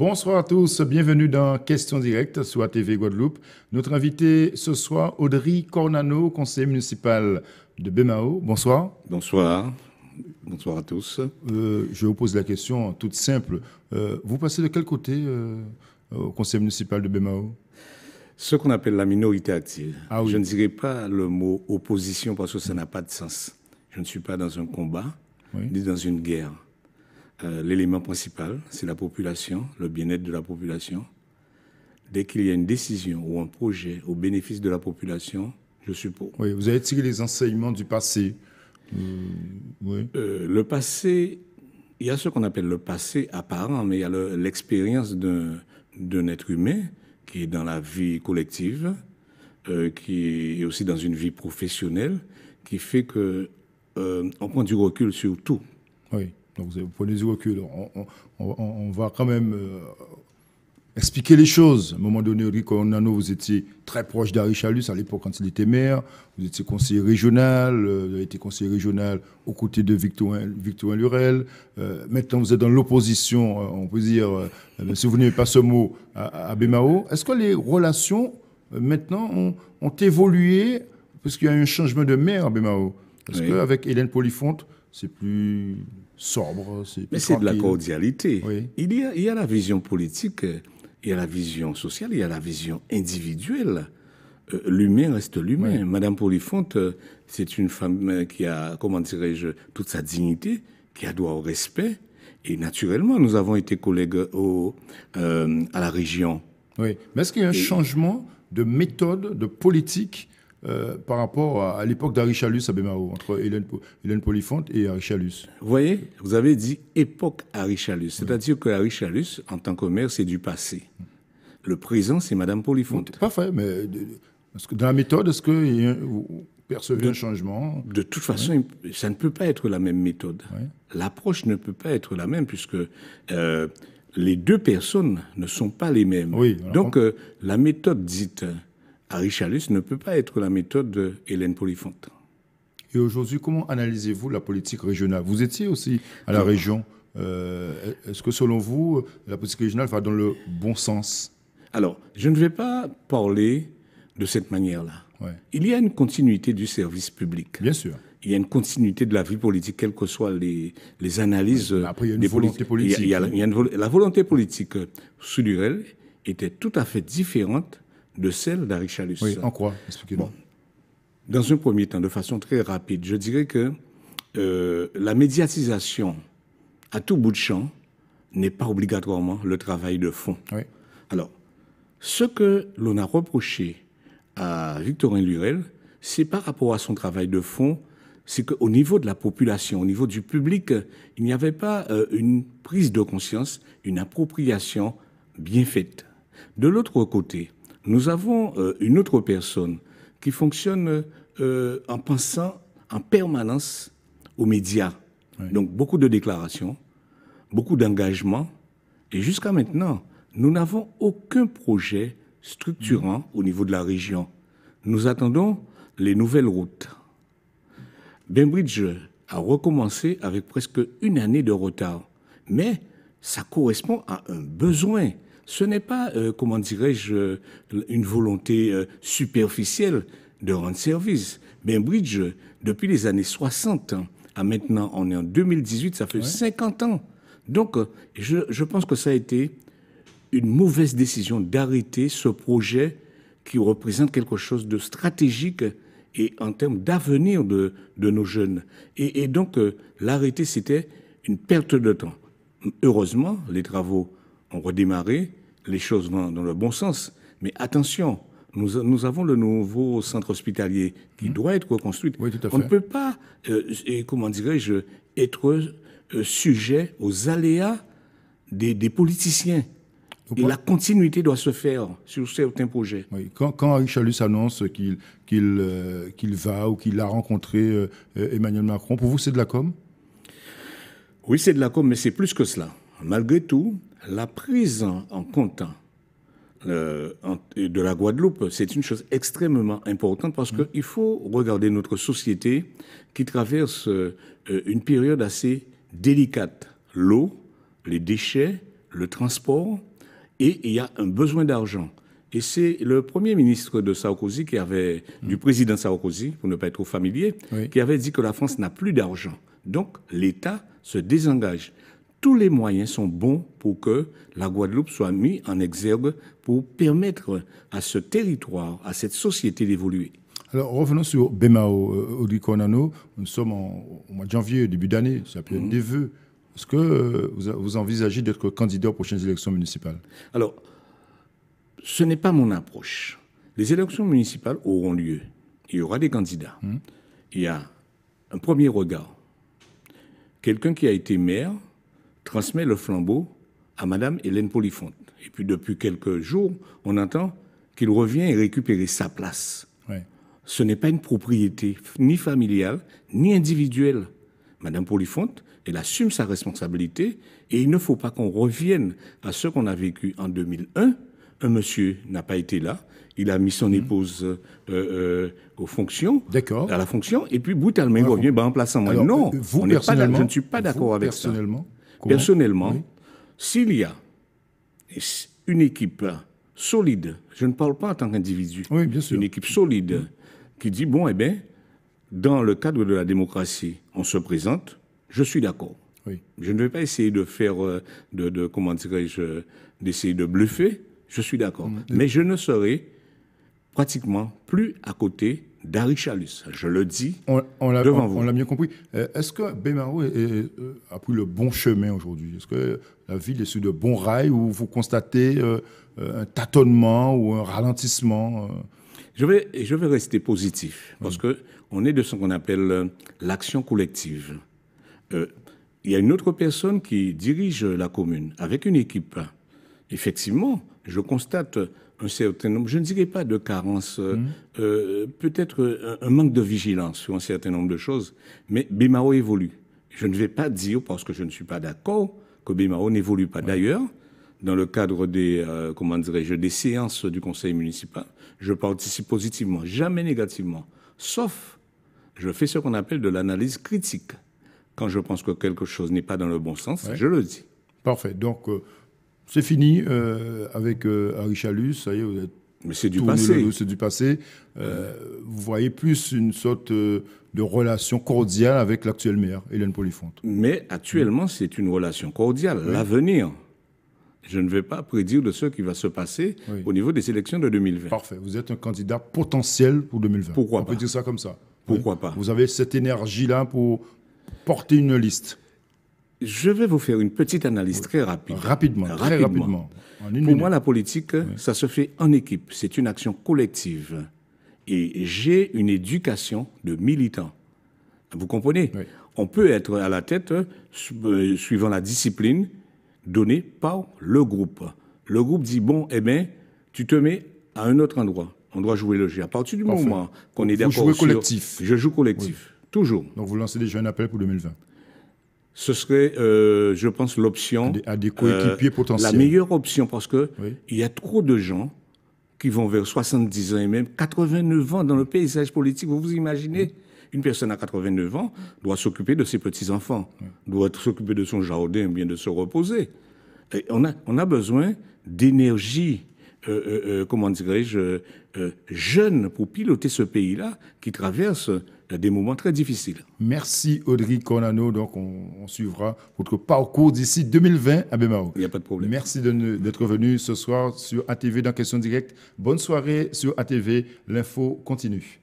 Bonsoir à tous, bienvenue dans Questions directes sur ATV Guadeloupe. Notre invité ce soir, Audrey Cornano, conseiller municipal de Bemao. Bonsoir. Bonsoir. Bonsoir à tous. Je vous pose la question toute simple. Vous passez de quel côté au conseil municipal de Bemao? Ce qu'on appelle la minorité active. Ah oui. Je ne dirais pas le mot opposition parce que ça n'a pas de sens. Je ne suis pas dans un combat, ni dans une guerre. L'élément principal, c'est la population, le bien-être de la population. Dès qu'il y a une décision ou un projet au bénéfice de la population, je suis pour. Oui, vous avez tiré les enseignements du passé. Oui. Le passé, il y a ce qu'on appelle le passé apparent, mais il y a l'expérience d'un être humain qui est dans la vie collective, qui est aussi dans une vie professionnelle, qui fait que on prend du recul sur tout. Oui. Donc vous prenez du recul. On va quand même expliquer les choses. À un moment donné, Audrey Cornano, vous étiez très proche d'Harry Chalus à l'époque quand il était maire. Vous étiez conseiller régional. Vous avez été conseiller régional aux côtés de Victorin Lurel. Maintenant, vous êtes dans l'opposition, on peut dire, si vous n'aimez pas ce mot, à Bemao. Est-ce que les relations, maintenant, ont évolué puisqu'il y a eu un changement de maire à Bemao? Est-ce qu'avec Hélène Polifonte, c'est plus sobre, mais c'est de la cordialité. Oui. Il y a la vision politique, il y a la vision sociale, il y a la vision individuelle. L'humain reste l'humain. Oui. Madame Polifonte, c'est une femme qui a, comment dirais-je, toute sa dignité, qui a droit au respect. Et naturellement, nous avons été collègues à la région. Oui, mais est-ce qu'il y a un changement de méthode, de politique par rapport à l'époque d'Harry Chalus à Bemao, entre Hélène Polifonte et Harry Chalus? Vous voyez, vous avez dit époque Harry Chalus. C'est-à-dire que Harry Chalus, en tant que maire, c'est du passé. Le présent, c'est Madame Polifonte. Parfait, mais dans la méthode, est-ce que vous percevez un changement? De toute façon, ça ne peut pas être la même méthode. Oui. L'approche ne peut pas être la même puisque les deux personnes ne sont pas les mêmes. Oui, donc, la méthode dite Harry Chalus ne peut pas être la méthode de Hélène Polifonte. Et aujourd'hui, comment analysez-vous la politique régionale? Vous étiez aussi à la région. Est-ce que selon vous, la politique régionale va dans le bon sens? Alors, je ne vais pas parler de cette manière-là. Ouais. Il y a une continuité du service public. Bien sûr. Il y a une continuité de la vie politique, quelles que soient les analyses. Après, il y a une volonté politique. La volonté politique sous Lurel était tout à fait différente de celle d'Harry Chalus. Oui, en quoi? Expliquez-nous. Bon. Dans un premier temps, de façon très rapide, je dirais que la médiatisation à tout bout de champ n'est pas obligatoirement le travail de fond. Oui. Alors, ce que l'on a reproché à Victorin Lurel, c'est par rapport à son travail de fond, c'est qu'au niveau de la population, au niveau du public, il n'y avait pas une prise de conscience, une appropriation bien faite. De l'autre côté, nous avons une autre personne qui fonctionne en pensant en permanence aux médias. Oui. Donc, beaucoup de déclarations, beaucoup d'engagements. Et jusqu'à maintenant, nous n'avons aucun projet structurant au niveau de la région. Nous attendons les nouvelles routes. Bainbridge a recommencé avec presque une année de retard. Mais ça correspond à un besoin. Ce n'est pas, comment dirais-je, une volonté superficielle de rendre service. Bainbridge, depuis les années 60 à maintenant, on est en 2018, ça fait 50 ans. Donc, je pense que ça a été une mauvaise décision d'arrêter ce projet qui représente quelque chose de stratégique et en termes d'avenir de nos jeunes. Et donc, l'arrêter, c'était une perte de temps. Heureusement, les travaux ont redémarré, les choses vont dans le bon sens. Mais attention, nous avons le nouveau centre hospitalier qui doit être reconstruit. Oui, tout à fait. On ne peut pas, comment dirais-je, être sujet aux aléas des politiciens. Et la continuité doit se faire sur certains projets. Oui. Quand Harry Chalus annonce qu'il va ou qu'il a rencontré Emmanuel Macron, pour vous, c'est de la com? Oui, c'est de la com, mais c'est plus que cela. Malgré tout, la prise en compte de la Guadeloupe, c'est une chose extrêmement importante parce qu'il faut regarder notre société qui traverse une période assez délicate. L'eau, les déchets, le transport, Et il y a un besoin d'argent. Et c'est le premier ministre de Sarkozy, du président Sarkozy, pour ne pas être trop familier, qui avait dit que la France n'a plus d'argent. Donc, l'État se désengage. Tous les moyens sont bons pour que la Guadeloupe soit mise en exergue pour permettre à ce territoire, à cette société d'évoluer. Alors, revenons sur Bemao, Audrey Konano. Nous sommes au mois de janvier, début d'année, ça peut être des vœux. Est-ce que vous envisagez d'être candidat aux prochaines élections municipales? Alors, ce n'est pas mon approche. Les élections municipales auront lieu. Il y aura des candidats. Il y a un premier regard. Quelqu'un qui a été maire transmet le flambeau à Mme Hélène Polifonte. Et puis, depuis quelques jours, on entend qu'il revient et récupérer sa place. Ouais. Ce n'est pas une propriété ni familiale, ni individuelle. Mme Polifonte, elle assume sa responsabilité et il ne faut pas qu'on revienne à ce qu'on a vécu en 2001. Un monsieur n'a pas été là, il a mis son épouse aux fonctions, à la fonction, et puis brutalement il revient en remplaçant moi. Non, vous, je ne suis pas d'accord avec ça. Personnellement, s'il y a une équipe solide, je ne parle pas en tant qu'individu, une équipe solide qui dit, bon, eh bien, dans le cadre de la démocratie, on se présente, je suis d'accord. Oui. Je ne vais pas essayer de faire, comment dirais-je, d'essayer de bluffer, je suis d'accord. Mais je ne serai pratiquement plus à côté d'Harry Chalus. Je le dis devant vous. On l'a bien compris. Est-ce que Bemao a pris le bon chemin aujourd'hui? Est-ce que la ville est sur de bons rails ou vous constatez un tâtonnement ou un ralentissement? Je vais rester positif parce qu'on est de ce qu'on appelle l'action collective. Il y a une autre personne qui dirige la commune avec une équipe. Effectivement, je constate un certain nombre, je ne dirais pas de carence, peut-être un manque de vigilance sur un certain nombre de choses, mais Bemao évolue. Je ne vais pas dire, parce que je ne suis pas d'accord, que Bemao n'évolue pas. D'ailleurs, dans le cadre des, des séances du conseil municipal, je participe positivement, jamais négativement, sauf je fais ce qu'on appelle de l'analyse critique. Quand je pense que quelque chose n'est pas dans le bon sens, je le dis. Parfait. Donc, c'est fini avec Harry Chalus, ça y est, vous êtes mais c'est du passé. C'est du passé. Vous voyez plus une sorte de relation cordiale avec l'actuel maire, Hélène Polifonte. Mais actuellement, c'est une relation cordiale. L'avenir, je ne vais pas prédire de ce qui va se passer au niveau des élections de 2020. Parfait. Vous êtes un candidat potentiel pour 2020. Pourquoi pas? On peut dire ça comme ça. Pourquoi pas? Vous avez cette énergie-là pour porter une liste. Je vais vous faire une petite analyse très rapide. Très rapidement. Pour moi, la politique, ça se fait en équipe. C'est une action collective. Et j'ai une éducation de militant. Vous comprenez? On peut être à la tête suivant la discipline donnée par le groupe. Le groupe dit, bon, eh bien, tu te mets à un autre endroit. On doit jouer le jeu. À partir du moment qu'on est d'accord sur... Vous jouez collectif. Je joue collectif, toujours. Donc vous lancez déjà un appel pour 2020. Ce serait, je pense, l'option... À des coéquipiers potentiels. La meilleure option, parce que il y a trop de gens qui vont vers 70 ans et même 89 ans dans le paysage politique. Vous vous imaginez une personne à 89 ans doit s'occuper de ses petits-enfants, doit s'occuper de son jardin, bien de se reposer. Et on a besoin d'énergie, comment dirais-je, jeune pour piloter ce pays-là qui traverse des moments très difficiles. Merci Audrey Konano. Donc on suivra votre parcours d'ici 2020 à Bemao. Il n'y a pas de problème. Merci d'être venu ce soir sur ATV dans Question Directe. Bonne soirée sur ATV. L'info continue.